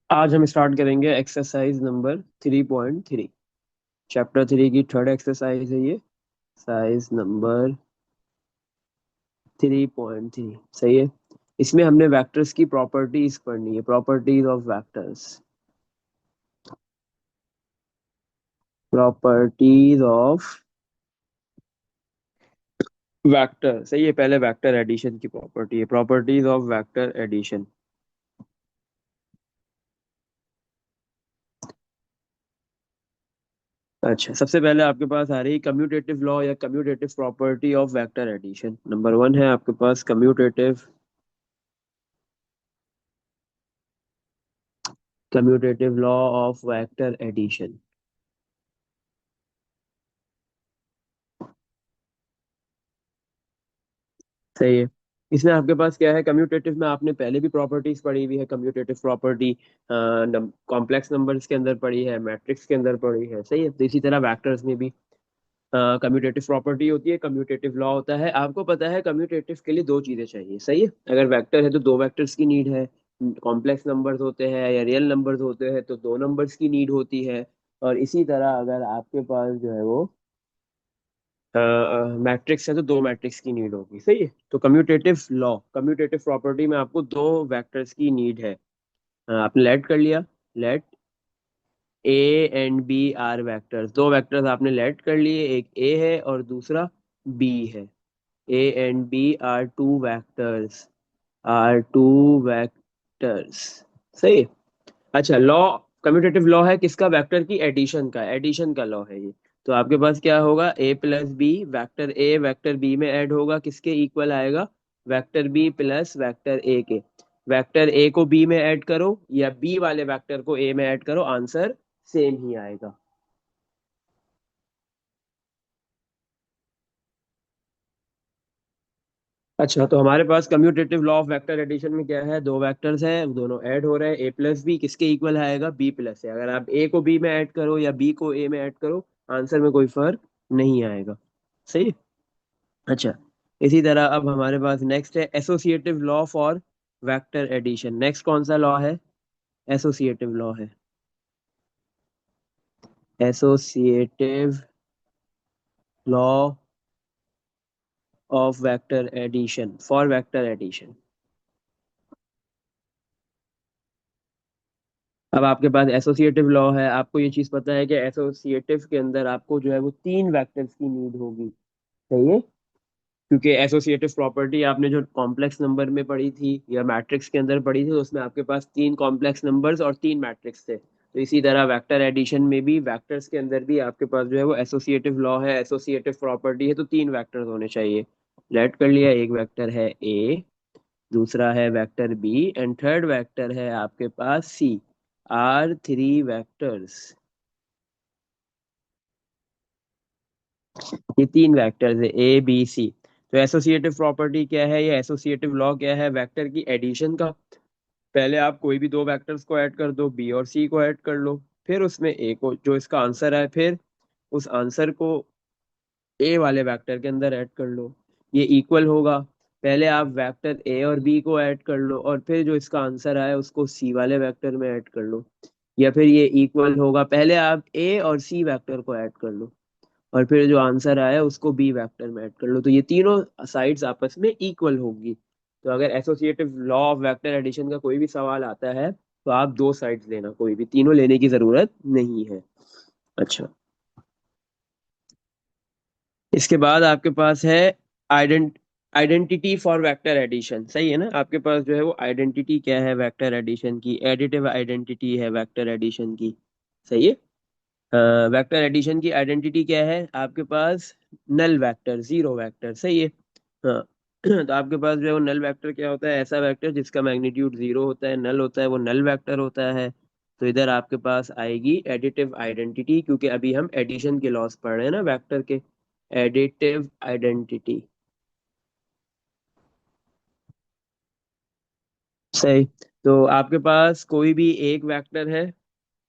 आज हम स्टार्ट करेंगे एक्सरसाइज नंबर 3.3। चैप्टर 3 की थर्ड एक्सरसाइज है ये। Size number 3.3। सही है। इसमें हमने वेक्टर्स की प्रॉपर्टीज पढ़नी है, properties of vectors. Properties of vector. सही है। पहले वेक्टर एडिशन की प्रॉपर्टी है, प्रॉपर्टीज ऑफ वेक्टर एडिशन। अच्छा, सबसे पहले आपके पास आ रही कम्यूटेटिव लॉ या commutative property of vector addition. Number 1 है आपके पास commutative law of vector addition. सही है। इसमें आपके पास क्या है, कम्यूटेटिव में आपने पहले भी प्रॉपर्टीज पढ़ी हुई है। कम्यूटेटिव प्रॉपर्टी कॉम्प्लेक्स नंबर्स के अंदर पढ़ी है, मैट्रिक्स के अंदर पढ़ी है। सही है। तो इसी तरह वेक्टर्स में भी कम्यूटेटिव प्रॉपर्टी होती है, कम्यूटेटिव लॉ होता है। आपको पता है कम्यूटेटिव के लिए दो चीजें चाहिए। सही है। अगर वेक्टर है तो दो वेक्टर्स की नीड है। कॉम्प्लेक्स नंबर्स होते हैं या रियल नंबर्स होते हैं तो दो नंबर्स की नीड होती है। और इसी तरह अगर आपके पास जो है वो मैट्रिक्स है तो दो मैट्रिक्स की नीड होगी। सही है। तो कम्यूटेटिव लॉ, कम्यूटेटिव प्रॉपर्टी में आपको दो वेक्टर्स की नीड है। आपने लेट कर लिया। Let A and B are vectors, दो वेक्टर्स आपने लेट कर लिए, एक ए है और दूसरा बी है। A and B are two vectors, are two vectors. सही है। अच्छा, लॉ, कम्यूटेटिव लॉ है किसका, वेक्टर की एडिशन का, एडिशन का लॉ है ये। तो आपके पास क्या होगा, A plus B, vector A vector B में ऐड होगा, किसके इक्वल आएगा, vector B plus vector A के। वेक्टर ए को बी में ऐड करो या बी वाले वेक्टर को ए में ऐड करो, आंसर सेम ही आएगा। अच्छा, तो हमारे पास commutative law of vector addition में क्या है, दो वेक्टर्स हैं, दोनों ऐड हो रहे हैं, ए प्लस बी, किसके इक्वल आएगा, बी प्लस है। अगर आप ए को बी में ऐड करो या बी को ए में ऐड करो, आंसर में कोई फर्क नहीं आएगा। सही है? अच्छा, इसी तरह अब हमारे पास नेक्स्ट है associative law for vector addition. Next कौन सा लॉ है, एसोसिएटिव लॉ है। Associative law of vector addition, for vector addition. अब आपके पास एसोसिएटिव लॉ है, आपको ये चीज पता है कि एसोसिएटिव के अंदर आपको जो है वो तीन वेक्टर्स की नीड होगी। सही है। क्योंकि एसोसिएटिव प्रॉपर्टी आपने जो कॉम्प्लेक्स नंबर में पढ़ी थी या मैट्रिक्स के अंदर पढ़ी थी, तो उसमें आपके पास तीन कॉम्प्लेक्स नंबर्स और तीन मैट्रिक्स थे। तो इसी तरह वेक्टर एडिशन में भी वेक्टर्स के अंदर भी आपके पास जो है वो एसोसिएटिव लॉ है, एसोसिएटिव प्रॉपर्टी है, तो तीन वेक्टर्स होने चाहिए। लेट कर लिया, एक वेक्टर है ए, दूसरा है vector B and third vector है आपके पास सी। आर थ्री वेक्टर्स, ये तीन वेक्टर्स है ए बी सी। तो एसोसिएटिव प्रॉपर्टी क्या है, ये एसोसिएटिव लॉ क्या है, वेक्टर की एडिशन का। पहले आप कोई भी दो वेक्टर्स को ऐड कर दो, बी और सी को ऐड कर लो, फिर उसमें ए को, जो इसका आंसर है, फिर उस आंसर को ए वाले वेक्टर के अंदर ऐड कर लो। ये इक्वल होगा। पहले आप वेक्टर ए और बी को ऐड कर लो और फिर जो इसका आंसर आया उसको सी वाले वेक्टर में ऐड कर लो। या फिर ये इक्वल होगा, पहले आप ए और सी वेक्टर को ऐड कर लो और फिर जो आंसर आया उसको बी वेक्टर में ऐड कर लो, तो ये तीनों साइड्स आपस में इक्वल होगी। तो अगर associative law of vector addition का कोई भी सवाल आता है तो आप दो साइड्स लेना, कोई भी, तीनों लेने की जरूरत नहीं है। अच्छा, इसके बाद आपके पास है आइडेंट आइडेंटिटी फॉर वेक्टर एडिशन। सही है ना। आपके पास जो है वो आइडेंटिटी क्या है वेक्टर एडिशन की, एडिटिव आइडेंटिटी है वेक्टर एडिशन की। सही है। वेक्टर एडिशन की आइडेंटिटी क्या है आपके पास, नल वेक्टर, जीरो वेक्टर। सही है। हाँ। तो आपके पास जो है वो नल वेक्टर क्या होता है, ऐसा वेक्टर जिसका मैग्नीट्यूड जीरो होता है, नल होता है, वो नल वेक्टर होता है। तो इधर आपके पास आएगी एडिटिव आइडेंटिटी, क्योंकि अभी हम एडिशन के लॉस पढ़ रहे हैं ना वेक्टर के। Additive identity. सही। तो आपके पास कोई भी एक वेक्टर है,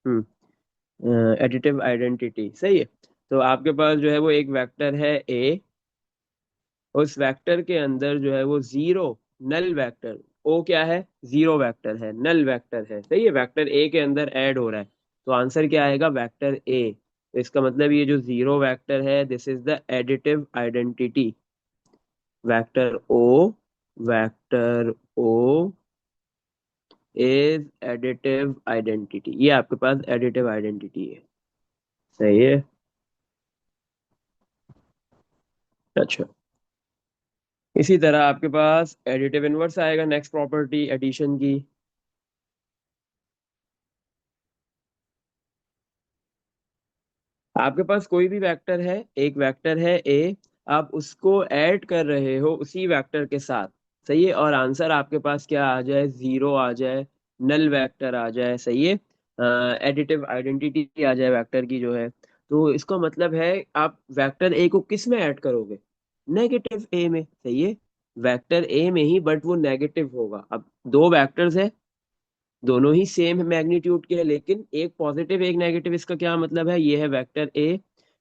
हम्म, एडिटिव आइडेंटिटी। सही है। तो आपके पास जो है वो एक वेक्टर है ए, उस वेक्टर के अंदर जो है वो जीरो नल वेक्टर, ओ क्या है, जीरो वेक्टर है, नल वेक्टर है, सही है, वेक्टर ए के अंदर ऐड हो रहा है, तो आंसर क्या आएगा, वेक्टर ए। तो इसका मतलब ये जो जीरो वेक्टर है, this is the additive identity, vector O, vector O is additive identity, ये आपके पास एडिटिव आइडेंटिटी है, सही है। अच्छा, इसी तरह आपके पास एडिटिव इनवर्स आएगा, नेक्स्ट प्रॉपर्टी एडिशन की। आपके पास कोई भी वेक्टर है, एक वेक्टर है ए, आप उसको ऐड कर रहे हो उसी वेक्टर के साथ, सही है, और आंसर आपके पास क्या आ जाए, जीरो आ जाए, नल वेक्टर आ जाए, सही है, एडिटिव आइडेंटिटी आ जाए वेक्टर की जो है, तो इसका मतलब है आप वेक्टर ए को किस में ऐड करोगे, नेगेटिव ए में, सही है, वेक्टर ए में ही, बट वो नेगेटिव होगा। अब दो वेक्टर्स है, दोनों ही सेम मैग्नीट्यूड के हैं, लेकिन एक पॉजिटिव एक नेगेटिव, इसका क्या मतलब है, ये है वेक्टर ए,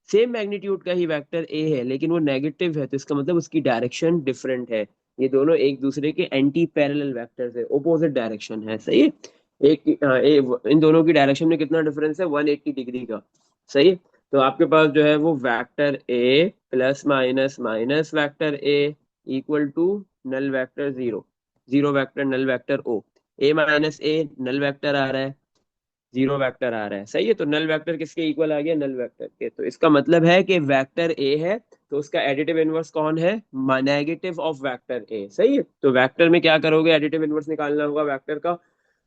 सेम मैग्नीट्यूड का ही वेक्टर ए है, लेकिन वो नेगेटिव है, तो इसका मतलब उसकी डायरेक्शन डिफरेंट है। ये दोनों एक दूसरे के एंटी पैरेलल वेक्टर्स है, ओपोजिट डायरेक्शन है, सही है। इन दोनों की डायरेक्शन में कितना डिफरेंस है, 180 डिग्री का, सही है। तो आपके पास जो है वो vector A plus minus minus vector A equal to null vector zero, zero vector null vector O, A minus A null vector आ रहा है, जीरो वेक्टर आ रहा है, सही है, तो नल वेक्टर किसके इक्वल आ गया, नल वेक्टर के, तो इसका मतलब है कि वेक्टर ए है, तो उसका एडिटिव इनवर्स कौन है, नेगेटिव ऑफ वेक्टर ए, सही है। तो वेक्टर में क्या करोगे, एडिटिव इनवर्स निकालना होगा वेक्टर का,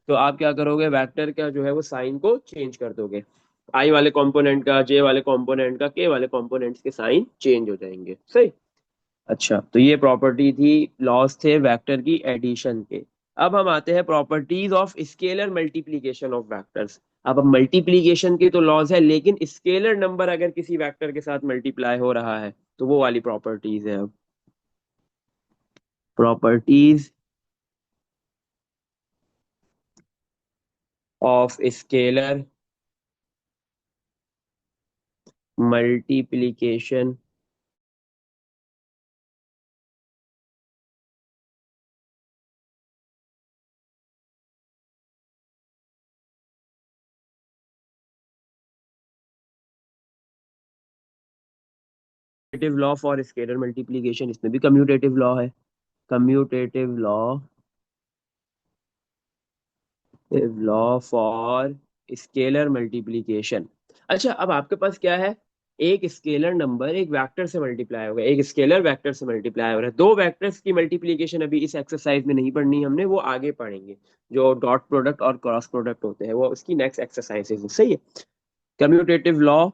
तो आप क्या करोगे, वेक्टर का जो है वो साइन को चेंज कर दोगे, आई वाले कंपोनेंट का, जे वाले कंपोनेंट का, के वाले कंपोनेंट्स के साइन चेंज हो जाएंगे, सही। अच्छा, तो ये प्रॉपर्टी थी, लॉस थे वेक्टर की एडिशन के। अब हम आते हैं properties of scalar multiplication of vectors. अब मल्टीप्लीकेशन के तो लॉज है, लेकिन स्केलर नंबर अगर किसी वेक्टर के साथ मल्टीप्लाई हो रहा है तो वो वाली प्रॉपर्टीज है। अब properties of scalar multiplication law for scalar multiplication, इसमें भी कम्यूटेटिव लॉ है, commutative law for scalar multiplication. अच्छा, अब आपके पास क्या है, एक स्केलर नंबर एक वेक्टर से मल्टीप्लाई होगा, एक स्केलर वेक्टर से मल्टीप्लाई हो रहा है, दो वेक्टर्स की मल्टीप्लीकेशन अभी इस एक्सरसाइज में नहीं पढ़नी हमने, वो आगे पढ़ेंगे, जो डॉट प्रोडक्ट और क्रॉस प्रोडक्ट होते हैं वो उसकी नेक्स्ट एक्सरसाइज है, सही है। Commutative law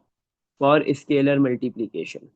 for scalar multiplication,